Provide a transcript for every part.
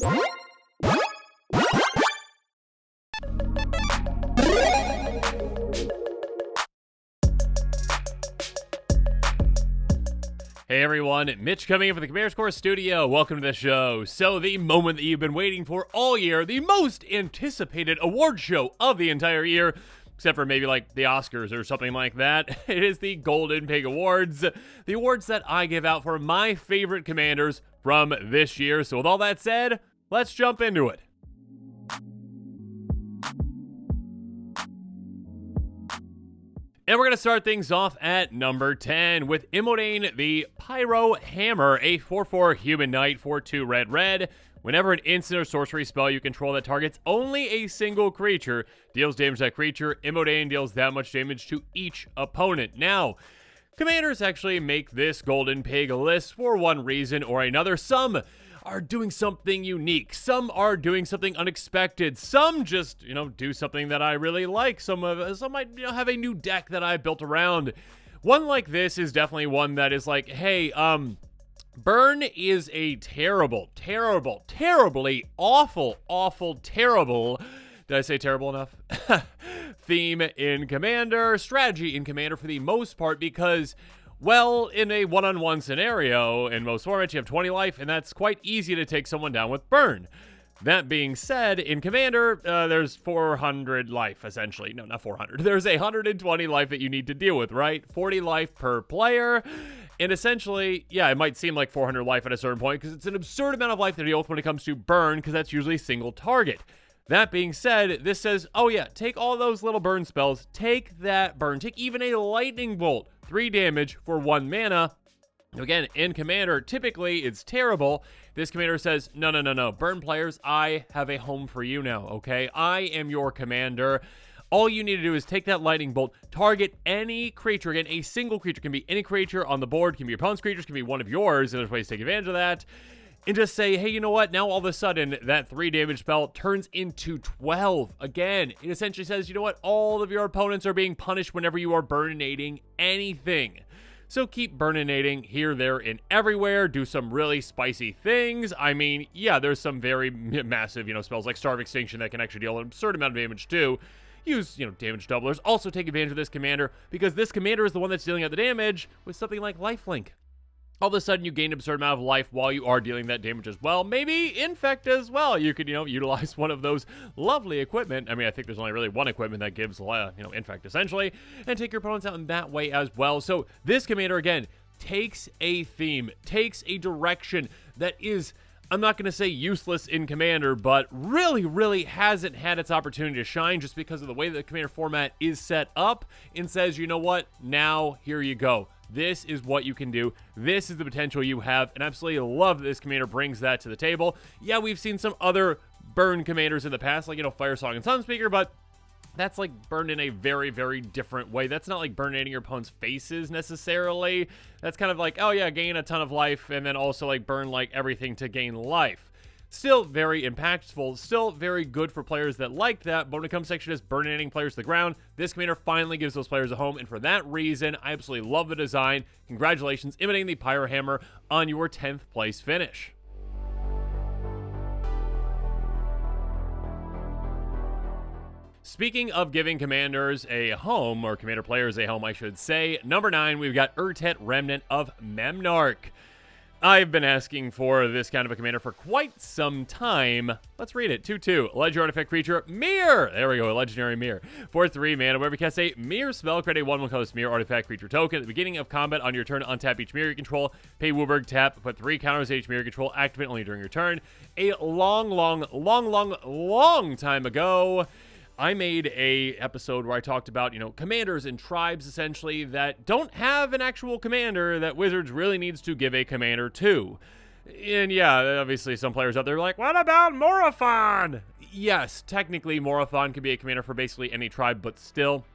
Hey everyone, Mitch coming in from the Commander's Core Studio. Welcome to the show. So the moment that you've been waiting for all year, the most anticipated award show of the entire year, except for maybe like the Oscars or something like that. It is the Golden Pig Awards, the awards that I give out for my favorite commanders from this year. So with all that said, let's jump into it. And we're going to start things off at number 10 with Imoan the Pyro Hammer, a 4/4 human knight, 4/2 red. Whenever an instant or sorcery spell you control that targets only a single creature deals damage to that creature, Imoan deals that much damage to each opponent. Now, commanders actually make this Golden Pig list for one reason or another. Some are doing something unique. Some are doing something unexpected. Some just, do something that I really like. Some might, have a new deck that I built around. One like this is definitely one that is like, hey, Burn is a terribly awful, terrible, did I say terrible enough? Theme in Commander, strategy in Commander for the most part, because, well, in a one-on-one scenario, in most formats, you have 20 life, and that's quite easy to take someone down with Burn. That being said, in Commander, there's 400 life, essentially. No, not 400. There's 120 life that you need to deal with, right? 40 life per player. And essentially, yeah, it might seem like 400 life at a certain point, because it's an absurd amount of life to deal with when it comes to Burn, because that's usually single target. That being said, this says, oh yeah, take all those little burn spells, take that burn, take even a lightning bolt, 3 damage for 1 mana. Again, in Commander, typically it's terrible. This commander says, no, burn players, I have a home for you now, okay? I am your commander. All you need to do is take that lightning bolt, target any creature. Again, a single creature, can be any creature on the board, can be your opponent's creatures, can be one of yours, and there's ways to take advantage of that. And just say, hey, you know what? Now all of a sudden, that 3 damage spell turns into 12. Again, it essentially says, you know what? All of your opponents are being punished whenever you are burninating anything. So keep burninating here, there, and everywhere. Do some really spicy things. I mean, yeah, there's some very massive, spells like Starve Extinction that can actually deal an absurd amount of damage too. Use, damage doublers. Also take advantage of this commander, because this commander is the one that's dealing out the damage with something like Lifelink. All of a sudden, you gain an absurd amount of life while you are dealing that damage as well. Maybe Infect as well. You could, utilize one of those lovely equipment. I mean, I think there's only really one equipment that gives, Infect essentially, and take your opponents out in that way as well. So this commander, again, takes a theme, takes a direction that is, I'm not going to say useless in Commander, but really hasn't had its opportunity to shine just because of the way the Commander format is set up, and says, you know what, now here you go. This is what you can do. This is the potential you have, and I absolutely love that this commander brings that to the table. Yeah, we've seen some other burn commanders in the past, like, Firesong and Sunspeaker, but that's like burned in a very different way. That's not like burning your opponent's faces necessarily. That's kind of like, oh yeah, gain a ton of life, and then also like burn like everything to gain life. Still very impactful, still very good for players that like that, but when it comes to actually just burning players to the ground, this commander finally gives those players a home, and for that reason, I absolutely love the design. Congratulations, Imoan the Pyro Hammer, on your 10th place finish. Speaking of giving commanders a home, or commander players a home, I should say, number 9, we've got Remnant of Miror. I've been asking for this kind of a commander for quite some time. Let's read it. 2/2. Legendary artifact creature, Mirror. There we go, a legendary Mirror. For 3 mana, whenever you cast a Mirror spell, create a 1/1 colorless Mirror artifact creature token. At the beginning of combat on your turn, untap each Mirror you control. Pay Wooburg, tap, put 3 counters each Mirror you control. Activate only during your turn. A long time ago, I made a episode where I talked about, commanders and tribes, essentially, that don't have an actual commander that Wizards really needs to give a commander to. And yeah, obviously some players out there are like, what about Morophon? Yes, technically Morophon could be a commander for basically any tribe, but still,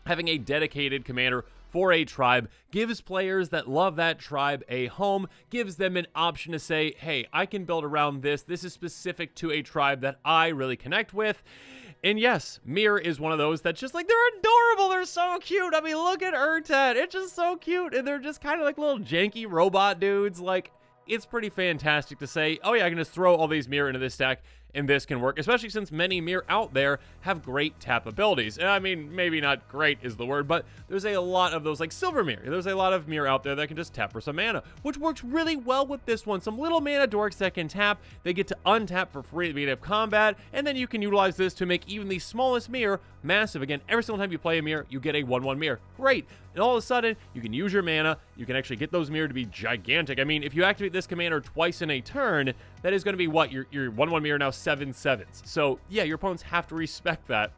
having a dedicated commander for a tribe gives players that love that tribe a home, gives them an option to say, hey, I can build around this. This is specific to a tribe that I really connect with. And yes, Mirror is one of those that's just like, they're adorable. They're so cute. I mean, look at Urtet. It's just so cute. And they're just kind of like little janky robot dudes. Like, it's pretty fantastic to say, oh yeah, I can just throw all these Mirror into this deck and this can work, especially since many Mirror out there have great tap abilities. I mean, maybe not great is the word, but there's a lot of those, like Silver Mirror. There's a lot of Mirror out there that can just tap for some mana, which works really well with this one. Some little mana dorks that can tap, they get to untap for free at the beginning of combat, and then you can utilize this to make even the smallest Mirror massive. Again, every single time you play a Mirror, you get a 1/1 Mirror. Great. And all of a sudden, you can use your mana, you can actually get those Mirror to be gigantic. I mean, if you activate this commander twice in a turn, that is going to be what? Your 1/1 Mirror now 7/7. So yeah, your opponents have to respect that.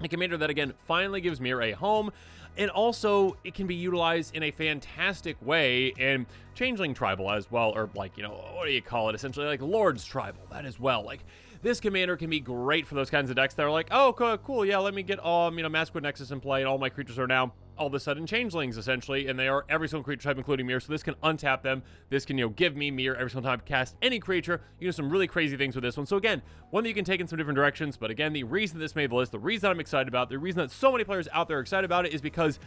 A commander that, again, finally gives Mirror a home, and also it can be utilized in a fantastic way in Changeling Tribal as well, or like, you know, what do you call it? Essentially like Lord's Tribal, that as well. Like, this commander can be great for those kinds of decks that are like, oh, cool, yeah, let me get, Maskwood Nexus in play, and all my creatures are now all of a sudden changelings, essentially, and they are every single creature type, including Mirror, so this can untap them. This can, give me Mirror every single time I cast any creature. You can do some really crazy things with this one. So again, one that you can take in some different directions, but again, the reason this made the list, the reason I'm excited about it, the reason that so many players out there are excited about it is because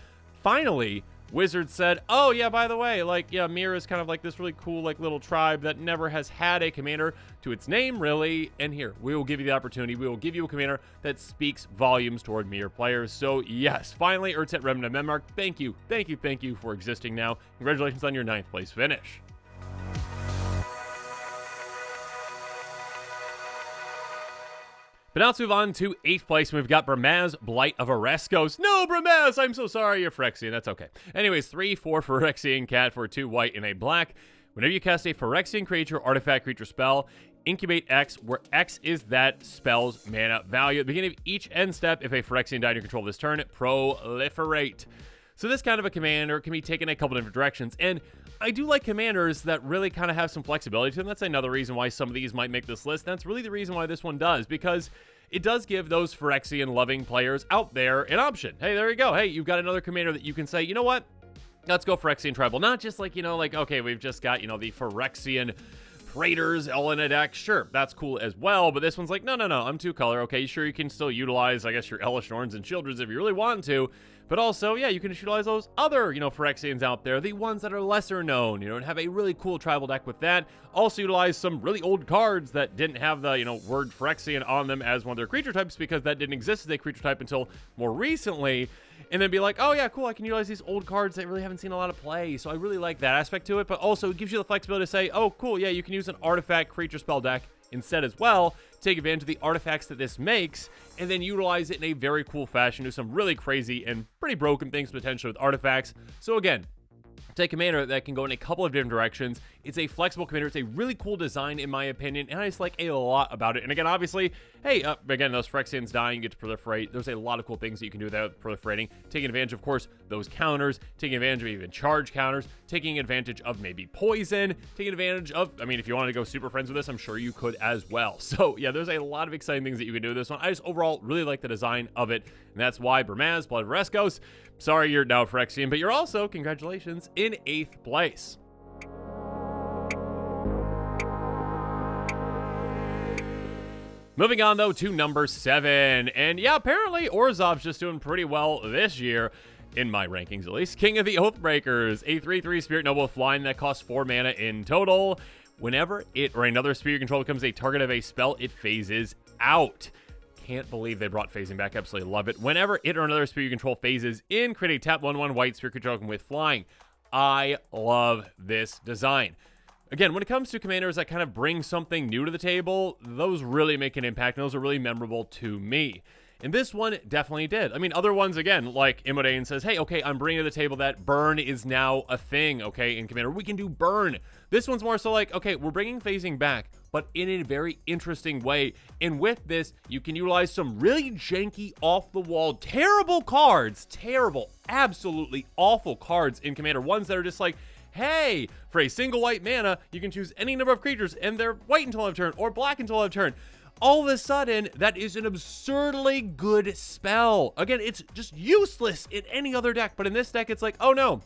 finally, Wizards said, oh yeah, by the way, like, yeah, Mirror is kind of like this really cool, like, little tribe that never has had a commander to its name, really, and here, we will give you the opportunity. We will give you a commander that speaks volumes toward Mirror players. So yes, finally, Urtet Remnant of Miror, thank you for existing now. Congratulations on your 9th place finish. But now let's move on to 8th place, and we've got Buras Blight of Oreskos. No, Buras! I'm so sorry, you're Phyrexian. That's okay. Anyways, 3/4 Phyrexian cat for 2 white and a black. Whenever you cast a Phyrexian creature, artifact, creature, spell, incubate X, where X is that spell's mana value. At the beginning of each end step, if a Phyrexian died in your control this turn, proliferate. So this kind of a commander can be taken a couple different directions, and I do like commanders that really kind of have some flexibility to them. That's another reason why some of these might make this list. That's really the reason why this one does, because it does give those Phyrexian-loving players out there an option. Hey, there you go. Hey, you've got another commander that you can say, you know what? Let's go Phyrexian Tribal. Not just like, okay, we've just got, the Phyrexian Praetors all in a deck. Sure, that's cool as well, but this one's like, no, I'm 2-color. Okay, sure, you can still utilize, I guess, your Elesh Norns and Childrens if you really want to, but also, yeah, you can just utilize those other, Phyrexians out there, the ones that are lesser known, and have a really cool tribal deck with that. Also utilize some really old cards that didn't have the, word Phyrexian on them as one of their creature types, because that didn't exist as a creature type until more recently, and then be like, oh yeah, cool, I can utilize these old cards that really haven't seen a lot of play. So I really like that aspect to it, but also it gives you the flexibility to say, oh cool, yeah, you can use an artifact creature spell deck instead as well, take advantage of the artifacts that this makes, and then utilize it in a very cool fashion, do some really crazy and pretty broken things potentially with artifacts. So again, take a commander that can go in a couple of different directions. It's a flexible commander. It's a really cool design, in my opinion, and I just like a lot about it. And again, obviously, hey, again, those Phyrexians dying, you get to proliferate. There's a lot of cool things that you can do without proliferating. Taking advantage, of course, those counters, taking advantage of even charge counters, taking advantage of maybe poison, taking advantage of, if you wanted to go super friends with this, I'm sure you could as well. So yeah, there's a lot of exciting things that you can do with this one. I just overall really like the design of it, and that's why Buras Blight of Oreskos, sorry you're now Phyrexian, but you're also, congratulations, in 8th place. Moving on, though, to number 7. And yeah, apparently Orzhov's just doing pretty well this year, in my rankings at least. King of the Oathbreakers, a 3/3 Spirit Noble with flying that costs 4 mana in total. Whenever it or another spirit you control becomes a target of a spell, it phases out. Can't believe they brought phasing back. Absolutely love it. Whenever it or another spirit you control phases in, create a tap 1/1 white spirit creature token with flying. I love this design. Again, when it comes to commanders that kind of bring something new to the table, those really make an impact, and those are really memorable to me. And this one definitely did. Other ones, again, like Imoan says, hey, okay, I'm bringing to the table that burn is now a thing, okay, in Commander. We can do burn. This one's more so like, okay, we're bringing phasing back, but in a very interesting way. And with this, you can utilize some really janky, off-the-wall, terrible cards, absolutely awful cards in Commander. Ones that are just like, hey, for a single white mana, you can choose any number of creatures, and they're white until end of turn, or black until end of turn. All of a sudden, that is an absurdly good spell. Again, it's just useless in any other deck, but in this deck, it's like, oh no,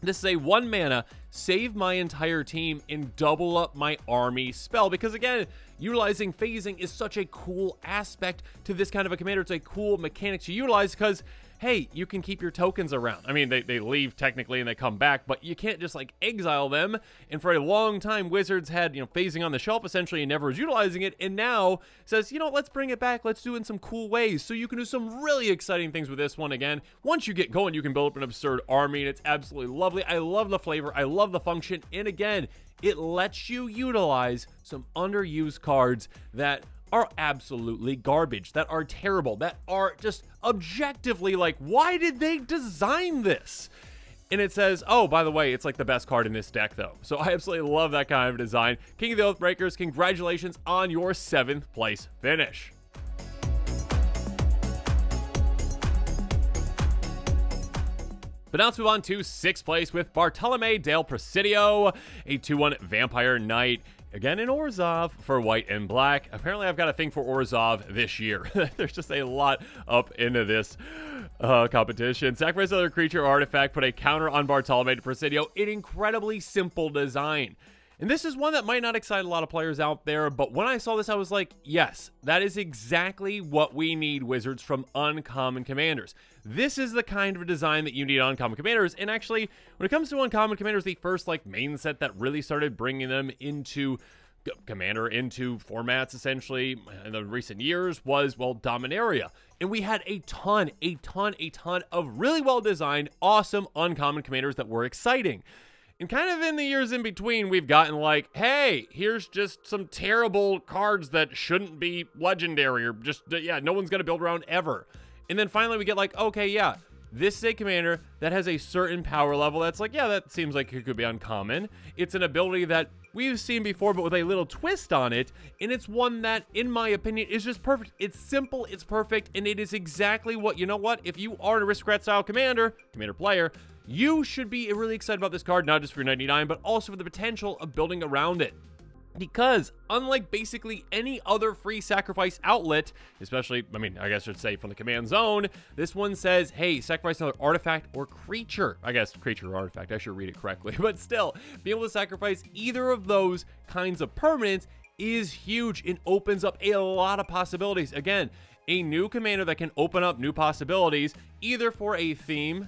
this is a 1 mana, save my entire team, and double up my army spell. Because again, utilizing phasing is such a cool aspect to this kind of a commander. It's a cool mechanic to utilize because, hey, you can keep your tokens around. I mean, they leave technically and they come back, but you can't just like exile them. And for a long time, Wizards had, phasing on the shelf essentially and never was utilizing it. And now says, let's bring it back. Let's do it in some cool ways. So you can do some really exciting things with this one again. Once you get going, you can build up an absurd army, and it's absolutely lovely. I love the flavor. I love the function. And again, it lets you utilize some underused cards that are absolutely garbage, that are terrible, that are just objectively like, why did they design this? And it says, oh, by the way, it's like the best card in this deck, though. So I absolutely love that kind of design. King of the Oathbreakers, congratulations on your 7th place finish. But now let's move on to 6th place with Bartolome del Presidio, a 2/1 Vampire Knight. Again in Orzhov for white and black. Apparently I've got a thing for Orzhov this year. There's just a lot up into this competition. Sacrifice another creature or artifact, put a counter on Bartolome de Presidio. An incredibly simple design. And this is one that might not excite a lot of players out there, but when I saw this, I was like, yes, that is exactly what we need, Wizards, from uncommon commanders. This is the kind of design that you need on uncommon commanders. And actually, when it comes to uncommon commanders, the first main set that really started bringing them into Commander into formats essentially in the recent years was, well, Dominaria. And we had a ton of really well-designed, awesome uncommon commanders that were exciting. And kind of in the years in between, we've gotten like, hey, here's just some terrible cards that shouldn't be legendary or just, no one's going to build around ever. And then finally we get like, okay, yeah, this is a commander that has a certain power level that's like, yeah, that seems like it could be uncommon. It's an ability that we've seen before, but with a little twist on it. And it's one that, in my opinion, is just perfect. It's simple, it's perfect, and it is exactly what, if you are an aristocrat-style commander player, you should be really excited about this card, not just for 99, but also for the potential of building around it. Because unlike basically any other free sacrifice outlet, especially, I guess I should say from the command zone, this one says, hey, sacrifice another artifact or creature. I guess creature or artifact, I should read it correctly. But still, being able to sacrifice either of those kinds of permanents is huge and opens up a lot of possibilities. Again, a new commander that can open up new possibilities, either for a theme,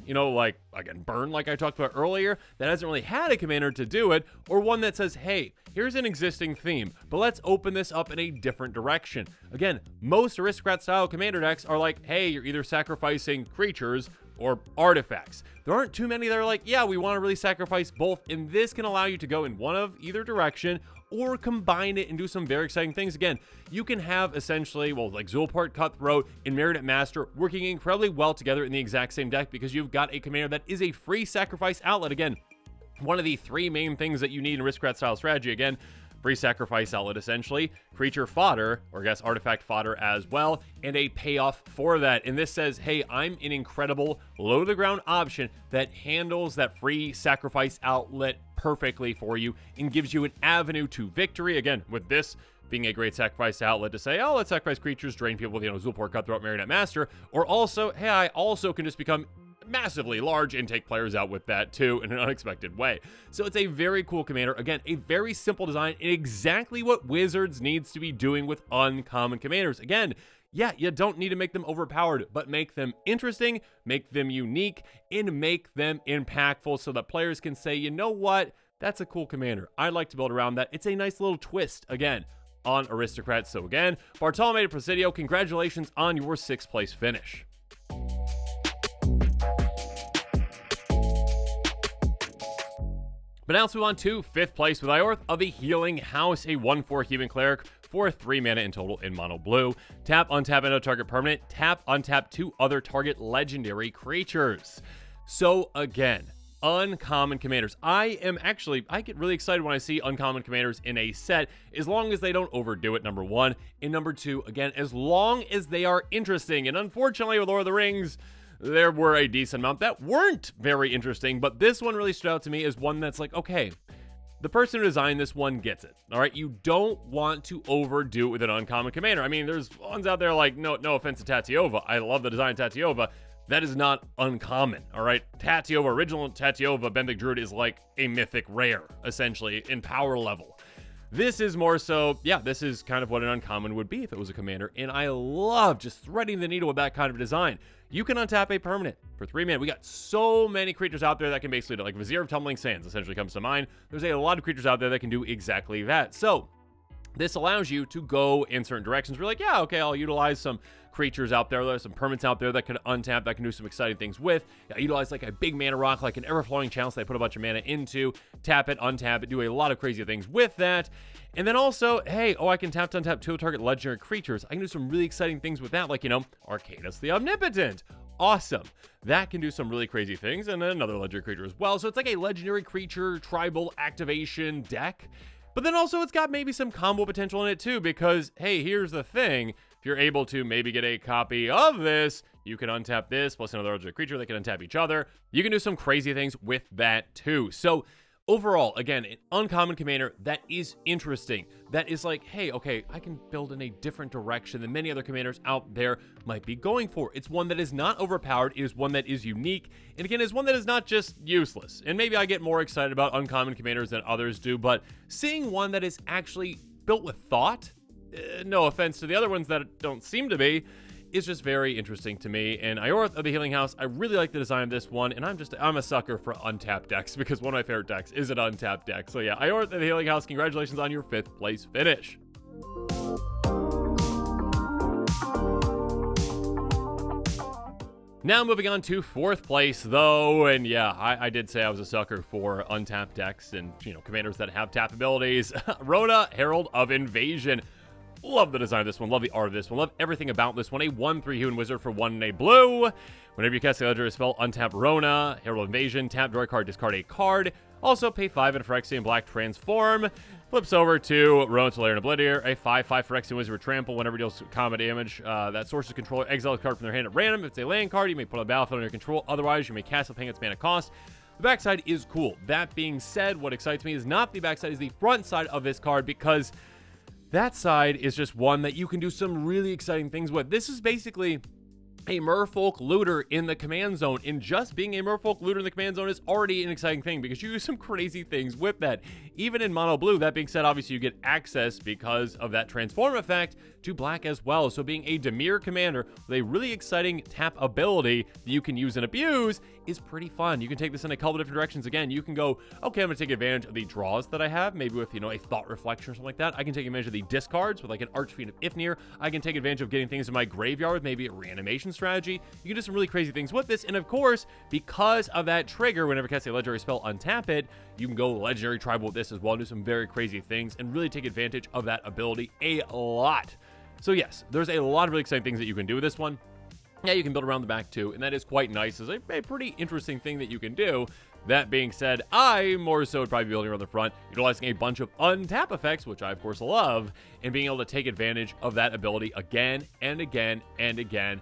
Burn, like I talked about earlier, that hasn't really had a commander to do it, or one that says, hey, here's an existing theme, but let's open this up in a different direction. Again, most aristocrat-style commander decks are like, hey, you're either sacrificing creatures or artifacts. There aren't too many that are like, yeah, we want to really sacrifice both, and this can allow you to go in one of either direction, or combine it and do some very exciting things. Again, you can have essentially, Zulport Cutthroat and Marionette Master working incredibly well together in the exact same deck because you've got a commander that is a free sacrifice outlet. Again, one of the 3 main things that you need in aristocrat style strategy. Again, free sacrifice outlet essentially, creature fodder, or I guess artifact fodder as well, and a payoff for that. And this says, hey, I'm an incredible low to the ground option that handles that free sacrifice outlet perfectly for you and gives you an avenue to victory. Again, with this being a great sacrifice outlet to say, oh, let's sacrifice creatures, drain people with, Zulport Cutthroat, Marionette Master, or also, hey, I also can just become massively large and take players out with that too in an unexpected way. So it's a very cool commander. Again, a very simple design and exactly what Wizards needs to be doing with uncommon commanders. Again, yeah, you don't need to make them overpowered, but make them interesting, make them unique, and make them impactful so that players can say, you know what, that's a cool commander. I'd like to build around that. It's a nice little twist, again, on Aristocrats. So again, Bartolome de Presidio, congratulations on your 6th place finish. But now let's move on to 5th place with Iorth of the Healing House, a 1/4 Human Cleric for 3 mana in total in mono blue. Tap, untap another target permanent. Tap, untap 2 other target legendary creatures. So again, uncommon commanders. I get really excited when I see uncommon commanders in a set, as long as they don't overdo it, number 1. And number 2, again, as long as they are interesting. And unfortunately with Lord of the Rings, there were a decent amount that weren't very interesting, but this one really stood out to me as one that's like, okay, the person who designed this one gets it. All right, you don't want to overdo it with an uncommon commander. There's ones out there like, no offense to Tatyova. I love the design of Tatyova. That is not uncommon, all right? Original Tatyova, Benthic Druid is like a mythic rare, essentially, in power level. This is more so, yeah, this is kind of what an uncommon would be if it was a commander, and I love just threading the needle with that kind of design. You can untap a permanent for 3 mana. We got so many creatures out there that can basically do, like Vizier of Tumbling Sands essentially comes to mind. There's a lot of creatures out there that can do exactly that. So this allows you to go in certain directions. We're like, yeah, okay, I'll utilize some creatures out there. There's some permanents out there that can untap, that can do some exciting things with. I utilize like a big mana rock, like an ever-flowing chalice that I put a bunch of mana into, tap it, untap it, do a lot of crazy things with that. And then also, hey, I can tap to untap 2 target legendary creatures. I can do some really exciting things with that, like, you know, Arcanus the Omnipotent. Awesome. That can do some really crazy things. And then another legendary creature as well. So it's like a legendary creature tribal activation deck. But then also it's got maybe some combo potential in it too, because, hey, here's the thing. If you're able to maybe get a copy of this, you can untap this plus another legendary creature. They can untap each other. You can do some crazy things with that too. So overall, again, an uncommon commander that is interesting. That is like, hey, okay, I can build in a different direction than many other commanders out there might be going for. It's one that is not overpowered. It is one that is unique. And again, is one that is not just useless. And maybe I get more excited about uncommon commanders than others do, but seeing one that is actually built with thought, no offense to the other ones that don't seem to be, is just very interesting to me. And Iorth of the Healing House, I really like the design of this one, and I'm a sucker for untapped decks because one of my favorite decks is an untapped deck. So yeah, Iorth of the Healing House, congratulations on your 5th place finish. Now moving on to 4th place though, and yeah, I did say I was a sucker for untapped decks and, you know, commanders that have tap abilities. Rona, Herald of Invasion. Love the design of this one. Love the art of this one. Love everything about this one. A 1/3 human wizard for 1 and a blue. Whenever you cast a legendary spell, untap Rona, Herald of Invasion, tap draw a card, discard a card. Also pay 5 and Phyrexian Black transform. Flips over to Rona to Lair and Obliviator, a 5/5 Phyrexian wizard with trample. Whenever it deals combat damage, that source's controller exile a card from their hand at random. If it's a land card, you may put on the battlefield under your control. Otherwise, you may cast it paying its mana cost. The backside is cool. That being said, what excites me is not the backside, is the front side of this card, because that side is just one that you can do some really exciting things with. This is basically a merfolk looter in the command zone, and just being a merfolk looter in the command zone is already an exciting thing because you do some crazy things with that. Even in mono blue, that being said, obviously you get access because of that transform effect to black as well. So being a Dimir commander with a really exciting tap ability that you can use and abuse is pretty fun. You can take this in a couple different directions. Again, you can go, okay, I'm gonna take advantage of the draws that I have, maybe with, you know, a thought reflection or something like that. I can take advantage of the discards with like an Archfiend of Ifnir. I can take advantage of getting things in my graveyard with maybe a reanimation strategy. You can do some really crazy things with this, and of course, because of that trigger, whenever cast a legendary spell, untap it, you can go legendary tribal with this as well and do some very crazy things and really take advantage of that ability a lot. So yes, there's a lot of really exciting things that you can do with this one. Yeah, you can build around the back too, and that is quite nice. It's a pretty interesting thing that you can do. That being said, I more so would probably be building around the front, utilizing a bunch of untap effects, which I of course love, and being able to take advantage of that ability again and again and again.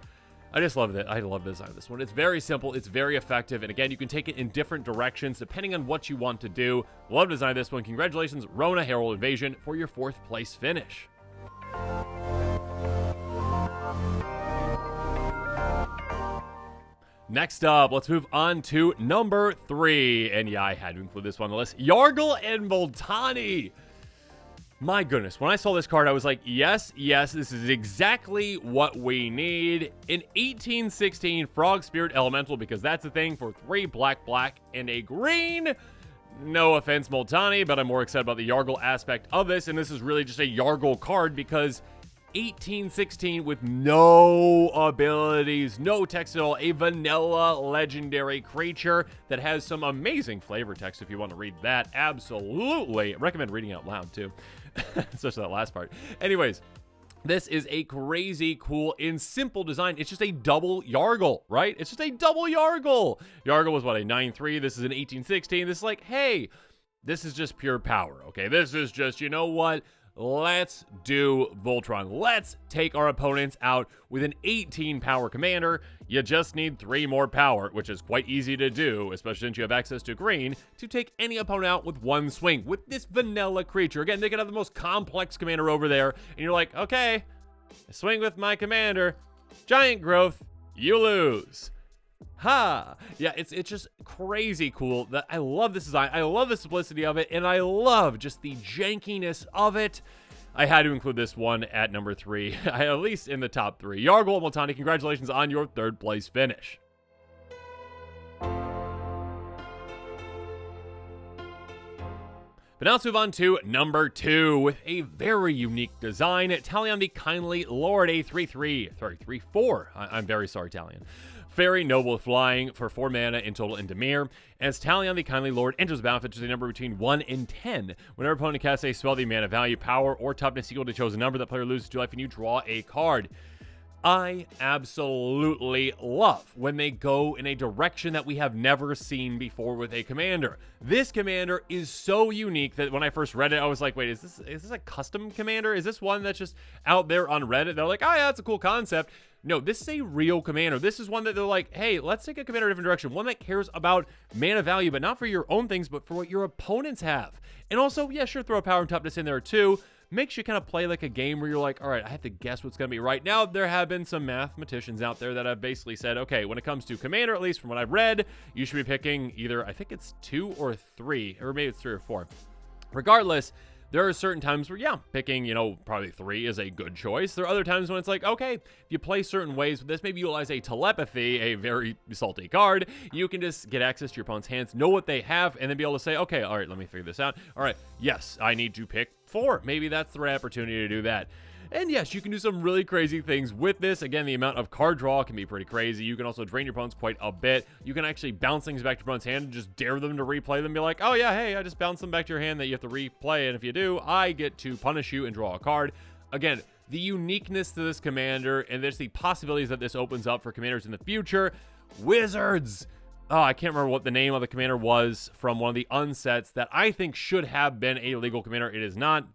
I just love it. I love the design of this one. It's very simple. It's very effective. And again, you can take it in different directions depending on what you want to do. Love the design of this one. Congratulations, Rona, Herald of Invasion, for your 4th place finish. Next up, let's move on to number 3. And yeah, I had to include this one on the list. Jarle and Multani. My goodness, when I saw this card, I was like, yes, this is exactly what we need. An 1816 Frog Spirit Elemental, because that's the thing, for 3 black, and a green. No offense, Multani, but I'm more excited about the Jarle aspect of this, and this is really just a Jarle card because 1816 with no abilities, no text at all, a vanilla legendary creature that has some amazing flavor text if you want to read that. Absolutely. I recommend reading out loud too, especially that last part. Anyways, this is a crazy cool and simple design. It's just a double Jarle, right? It's just a double Jarle. Jarle was what, a 9/3. This is an 1816. This is like, hey, this is just pure power, okay? This is just, you know what? Let's do Voltron. Let's take our opponents out with an 18 power commander. You just need 3 more power, which is quite easy to do, especially since you have access to green, to take any opponent out with 1 swing with this vanilla creature. Again, they could have the most complex commander over there, and you're like, okay, swing with my commander. Giant growth, you lose. Ha! Yeah, it's just crazy cool. That I love this design. I love the simplicity of it, and I love just the jankiness of it. I had to include this one at number 3, at least in the top 3. Jarle and Multani, congratulations on your 3rd place finish. But now let's move on to number 2 with a very unique design. Talon the Kindly Lord, a 3/4. I'm very sorry, Talon. Fairy Noble flying for 4 mana in total in Dimir. As Talon the Kindly Lord enters the battlefield, choose a number between 1 and 10. Whenever opponent casts a spell, the mana value, power, or toughness equal to chosen number, that player loses 2 life and you draw a card. I absolutely love when they go in a direction that we have never seen before with a commander. This commander is so unique that when I first read it, I was like, wait, is this a custom commander? Is this one that's just out there on Reddit? They're like, oh yeah, that's a cool concept. No, this is a real commander. This is one that they're like, hey, let's take a commander in a different direction. One that cares about mana value, but not for your own things, but for what your opponents have. And also, yeah, sure, throw a power and toughness in there too. Makes you kind of play like a game where you're like, all right, I have to guess what's going to be right. Now, there have been some mathematicians out there that have basically said, okay, when it comes to commander, at least from what I've read, you should be picking either, I think it's 2 or 3, or maybe it's 3 or 4. Regardless, there are certain times where, yeah, picking, probably 3 is a good choice. There are other times when it's like, okay, if you play certain ways with this, maybe utilize a telepathy, a very salty card. You can just get access to your opponent's hands, know what they have, and then be able to say, okay, all right, let me figure this out. All right, yes, I need to pick 4. Maybe that's the right opportunity to do that. And yes, you can do some really crazy things with this. Again, the amount of card draw can be pretty crazy. You can also drain your opponents quite a bit. You can actually bounce things back to your opponent's hand and just dare them to replay them. Be like, oh yeah, hey, I just bounced them back to your hand that you have to replay. And if you do, I get to punish you and draw a card. Again, the uniqueness to this commander and there's the possibilities that this opens up for commanders in the future. Wizards! Oh, I can't remember what the name of the commander was from one of the unsets that I think should have been a legal commander. It is not.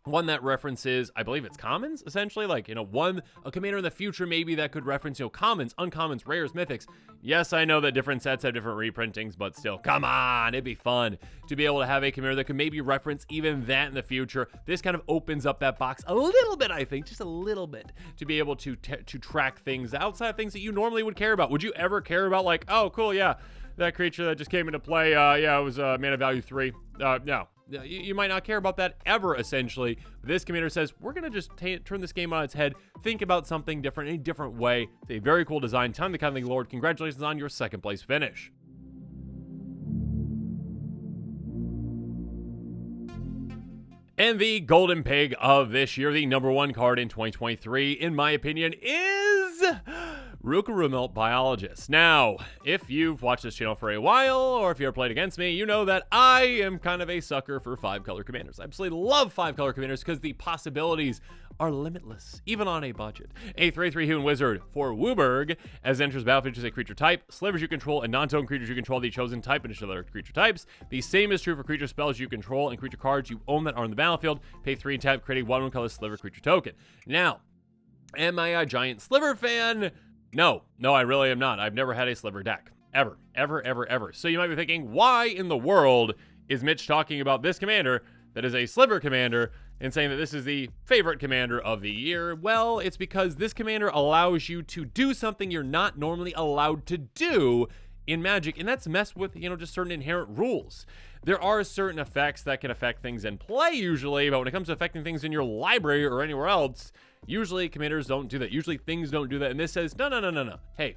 One that references, I believe it's commons, essentially, like, a commander in the future maybe that could reference, commons, uncommons, rares, mythics. Yes, I know that different sets have different reprintings, but still, come on, it'd be fun to be able to have a commander that could maybe reference even that in the future. This kind of opens up that box a little bit, I think, just a little bit, to be able to track things outside of things that you normally would care about. Would you ever care about, like, oh, cool, yeah, that creature that just came into play, yeah, it was mana value 3. No. You might not care about that ever, essentially. This commander says, we're going to just turn this game on its head, think about something different in a different way. It's a very cool design. Talon the Kindly Lord, congratulations on your 2nd place finish. And the golden pig of this year, the number 1 card in 2023, in my opinion, is Remnant Biologist. Now, if you've watched this channel for a while, or if you've ever played against me, you know that I am kind of a sucker for 5-color commanders. I absolutely love 5-color commanders because the possibilities are limitless, even on a budget. A 3/3 human wizard for Wooburg, as it enters battlefield, choose a creature type. Slivers you control and non-token creatures you control the chosen type and other creature types. The same is true for creature spells you control and creature cards you own that are on the battlefield. Pay 3 and tap, create a 1/1 color sliver creature token. Now, am I a giant sliver fan? No, I really am not. I've never had a sliver deck. Ever. So you might be thinking, why in the world is Mitch talking about this commander that is a sliver commander and saying that this is the favorite commander of the year? Well, it's because this commander allows you to do something you're not normally allowed to do in Magic, and that's mess with, just certain inherent rules. There are certain effects that can affect things in play usually, but when it comes to affecting things in your library or anywhere else, usually commanders don't do that. Usually things don't do that. And this says, no. Hey,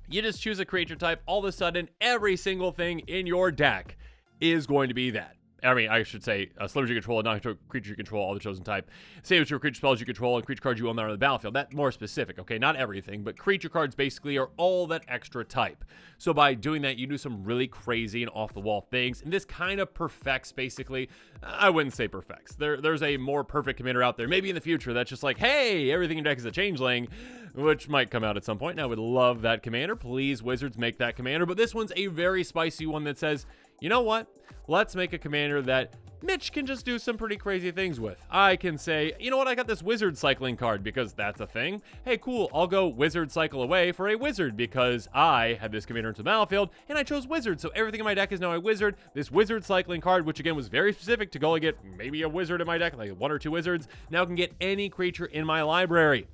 you just choose a creature type. All of a sudden, every single thing in your deck is going to be that. I mean, I should say, slivers you control and non-creature you control, all the chosen type. Same with your creature spells you control and creature cards you own that are on the battlefield. That's more specific, okay? Not everything, but creature cards basically are all that extra type. So by doing that, you do some really crazy and off-the-wall things, and this kind of perfects, basically. I wouldn't say perfects. There's a more perfect commander out there, maybe in the future, that's just like, hey, everything in your deck is a changeling, which might come out at some point, and I would love that commander. Please, Wizards, make that commander. But this one's a very spicy one that says, you know what? Let's make a commander that Mitch can just do some pretty crazy things with. I can say, you know what? I got this wizard cycling card because that's a thing. Hey, cool. I'll go wizard cycle away for a wizard because I had this commander into the battlefield and I chose wizard. So everything in my deck is now a wizard. This wizard cycling card, which again was very specific to go and get maybe a wizard in my deck, like 1 or 2 wizards, now can get any creature in my library.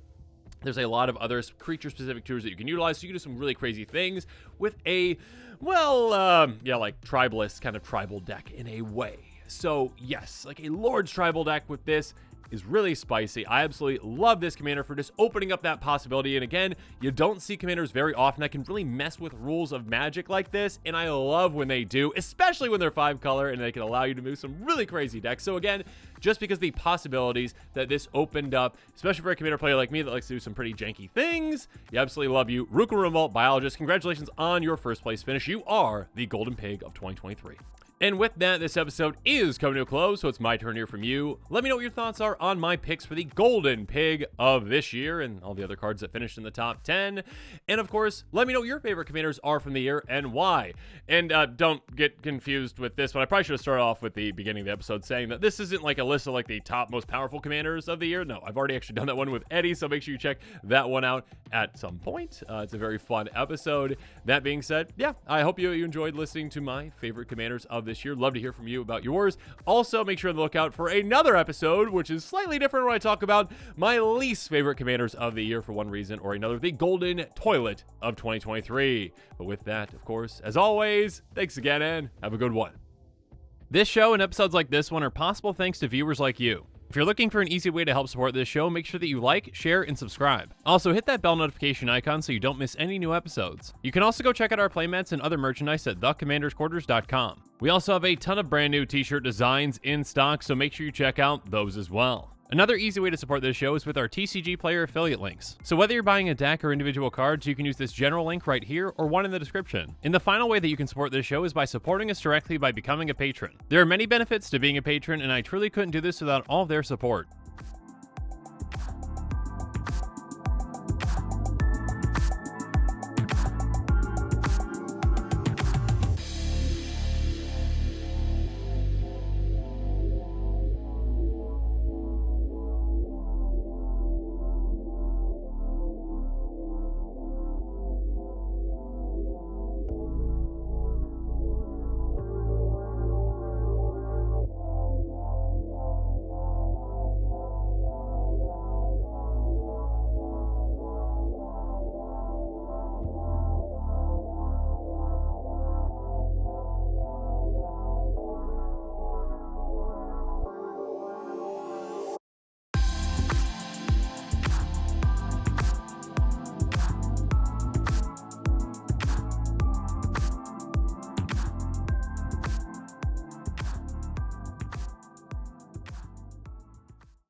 There's a lot of other creature-specific tools that you can utilize, so you can do some really crazy things with a, well, yeah, like tribalist kind of tribal deck in a way. So yes, like a Lord's tribal deck with this is really spicy. I absolutely love this commander for just opening up that possibility. And again, you don't see commanders very often that can really mess with rules of Magic like this, and I love when they do, especially when they're 5-color and they can allow you to move some really crazy decks. So again, just because the possibilities that this opened up, especially for a commander player like me that likes to do some pretty janky things, you absolutely love you. Ruka Remote Biologist, congratulations on your first place finish. You are the Golden Pig of 2023. And with that, this episode is coming to a close, so it's my turn here from you. Let me know what your thoughts are on my picks for the Golden Pig of this year and all the other cards that finished in the top 10. And of course, let me know what your favorite commanders are from the year and why. And don't get confused with this, but I probably should have started off with the beginning of the episode saying that this isn't like a list of like the top most powerful commanders of the year. No, I've already actually done that one with Eddie, so make sure you check that one out at some point. It's a very fun episode. That being said, yeah, I hope you enjoyed listening to my favorite commanders of this year. Love to hear from you about yours. Also, make sure to look out for another episode, which is slightly different, where I talk about my least favorite commanders of the year for one reason or another, the Golden Toilet of 2023. But with that, of course, as always, thanks again and have a good one. This show and episodes like this one are possible thanks to viewers like you. If you're looking for an easy way to help support this show, make sure that you like, share, and subscribe. Also, hit that bell notification icon so you don't miss any new episodes. You can also go check out our playmats and other merchandise at thecommandersquarters.com. We also have a ton of brand new t-shirt designs in stock, so make sure you check out those as well. Another easy way to support this show is with our TCG Player affiliate links. So whether you're buying a deck or individual cards, you can use this general link right here or one in the description. And the final way that you can support this show is by supporting us directly by becoming a patron. There are many benefits to being a patron, and I truly couldn't do this without all of their support.